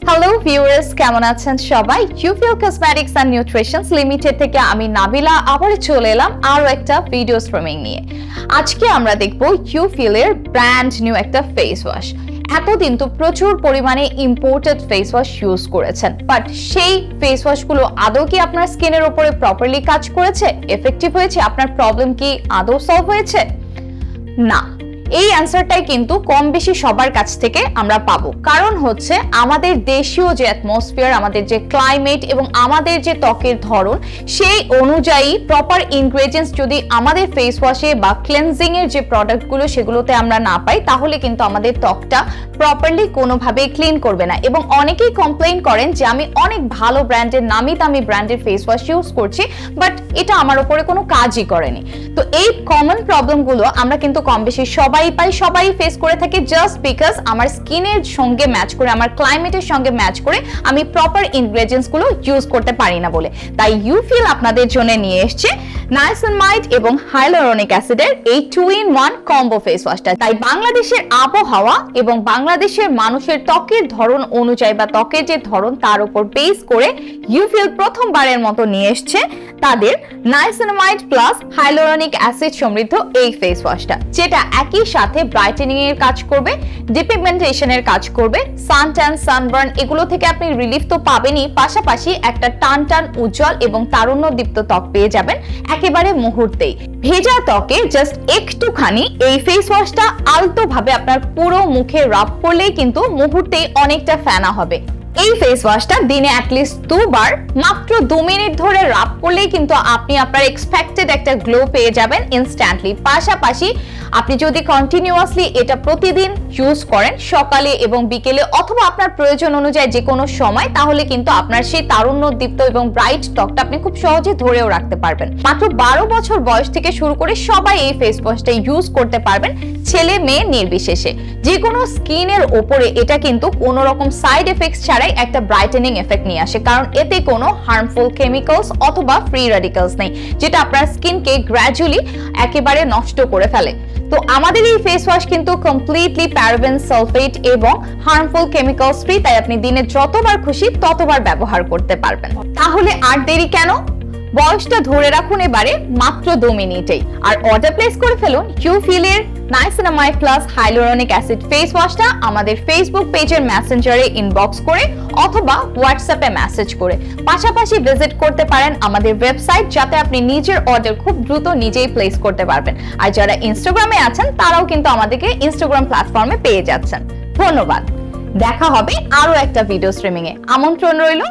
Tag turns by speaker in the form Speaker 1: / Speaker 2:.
Speaker 1: Hello viewers, কেমন আছেন সবাই? ইউফিল কসমেটিক্স এন্ড নিউট্রিশনস লিমিটেড থেকে আমি নাবিলা আবার চলে এলাম আরো একটা ভিডিও স্ট্রিমিং নিয়ে। আজকে আমরা দেখব ইউফিলের ব্র্যান্ড নিউ একটা ফেস ওয়াশ। এতদিন তো প্রচুর পরিমাণে ইম্পোর্টেড ফেস ওয়াশ ইউজ করেছেন, বাট সেই ফেস ওয়াশগুলো আদৌ কি আপনার স্কিনের উপরে প্রপারলি কাজ করেছে, এফেক্টিভ হয়েছে, আপনার প্রবলেম কি আদৌ সলভ হয়েছে? না, এই অ্যানসারটাই কিন্তু কম বেশি সবার কাছ থেকে আমরা পাবো। কারণ হচ্ছে আমাদের দেশীয় যে অ্যাটমসফিয়ার, আমাদের যে ক্লাইমেট এবং আমাদের যে ত্বকের ধরন, সেই অনুযায়ী প্রপার ইনগ্রেডিয়েন্টস যদি আমাদের ফেস ওয়াশে বা ক্লেনজিং এর যে প্রোডাক্টগুলো সেগুলোতে আমরা না পাই, তাহলে কিন্তু আমাদের ত্বকটা প্রপারলি কোনোভাবেই ক্লিন করবে না। এবং অনেকেই কমপ্লেইন করেন যে আমি অনেক ভালো ব্র্যান্ডের, নামি দামি ব্র্যান্ডের ফেস ওয়াশ ইউজ করছি, বাট এটা আমার উপরে কোনো কাজই করেনি। তো এই কমন প্রবলেমগুলো আমরা কিন্তু কম বেশি সবাই ফেস করে থাকি, জাস্ট বিকজ আমার স্কিনের সঙ্গে ম্যাচ করে, আমার ক্লাইমেটের সঙ্গে ম্যাচ করে আমি প্রপার ইনগ্রেডিয়েন্টস গুলো ইউজ করতে পারি না বলে। তাই ইউফিল আপনাদের জন্য নিয়ে এসেছে নাইসিনামাইড এবং হাইলুরোনিক অ্যাসিডের এই 2-in-1 কম্বো ফেস ওয়াশটা। তাই বাংলাদেশের আবহাওয়া এবং বাংলাদেশের মানুষের ত্বকের ধরন অনুযায়ী বা ত্বকের যে ধরন তার উপর বেস করে ইউফিল প্রথমবারের মতো নিয়ে এসেছে তাদের নাইসিনামাইড প্লাস হাইলুরোনিক অ্যাসিড সমৃদ্ধ এই ফেস ওয়াশটা, যেটা একই সাথে ব্রাইটেনিং এর কাজ করবে, ডিপিগমেন্টেশনের কাজ করবে, সান ট্যান, সানবার্ন এগুলো থেকে আপনি রিলিফ তো পাবেনই, পাশাপাশি একটা টান উজ্জ্বল এবং তারুণ্যদীপ্ত ত্বক পেয়ে যাবেন একেবারে মুহূর্তেই। ভেজা ত্বকে জাস্ট একটুখানি এই ফেস ওয়াশটা আলতো ভাবে আপনার পুরো মুখে রাব করলেই কিন্তু মুহূর্তেই অনেকটা ফেনা হবে। এই ফেস ওয়াশটা দিনে অ্যাটলিস্ট 2 বার মাত্র 2 মিনিট ধরে রাব করলেই কিন্তু আপনি আপনার এক্সপেক্টেড একটা গ্লো পেয়ে যাবেন ইনস্ট্যান্টলি। পাশাপাশি আপনি যদি কন্টিনিউয়াসলি এটা প্রতিদিন ইউজ করেন সকালে এবং বিকেলে অথবা আপনার প্রয়োজন অনুযায়ী যে কোনো সময়, তাহলে কিন্তু আপনার সেই তারুণ্যদীপ্ত এবং ব্রাইট ত্বকটা আপনি খুব সহজে ধরেও রাখতে পারবেন। মাত্র 12 বছর বয়স থেকে শুরু করে সবাই এই ফেস ওয়াশটা ইউজ করতে পারবেন, ছেলে মেয়ে নির্বিশেষে। যে কোনো স্কিনের ওপরে এটা কিন্তু কোনো রকম সাইড এফেক্টস ছাড়াই একটা ব্রাইটেনিং এফেক্ট নিয়ে আসে, কারণ এতে কোনো হার্মফুল কেমিক্যালস অথবা ফ্রি র্যাডিক্যালস নেই, যেটা আপনার স্কিনকে গ্র্যাজুয়ালি একেবারে নষ্ট করে ফেলে। তো আমাদের এই ফেস ওয়াশ কিন্তু কমপ্লিটলি প্যারাবেন, সালফেট এবং হার্মফুল কেমিক্যালস ফ্রি, তাই আপনি দিনে যতবার খুশি ততবার ব্যবহার করতে পারবেন। তাহলে আর দেরি কেন? বয়সটা ধরে রাখুন এবারে মাত্র 2 মিনিটেই, আর অর্ডার প্লেস করে ফেলুন ইউফিলের niacinamide plus hyaluronic acid face ওয়াশটা আমাদের ফেসবুক পেজের মেসেঞ্জারে ইনবক্স করে অথবা হোয়াটসঅ্যাপে মেসেজ করে। পাশাপাশি ভিজিট করতে পারেন আমাদের ওয়েবসাইট, যাতে আপনি নিজের অর্ডার খুব দ্রুত নিজেই প্লেস করতে পারবেন। আর যারা ইনস্টাগ্রামে আছেন তারাও কিন্তু আমাদেরকে ইনস্টাগ্রাম প্ল্যাটফর্মে পেয়ে যাচ্ছেন। ধন্যবাদ, দেখা হবে আরো একটা ভিডিও স্ট্রিমিং এ। আমন্ত্রণ রইল।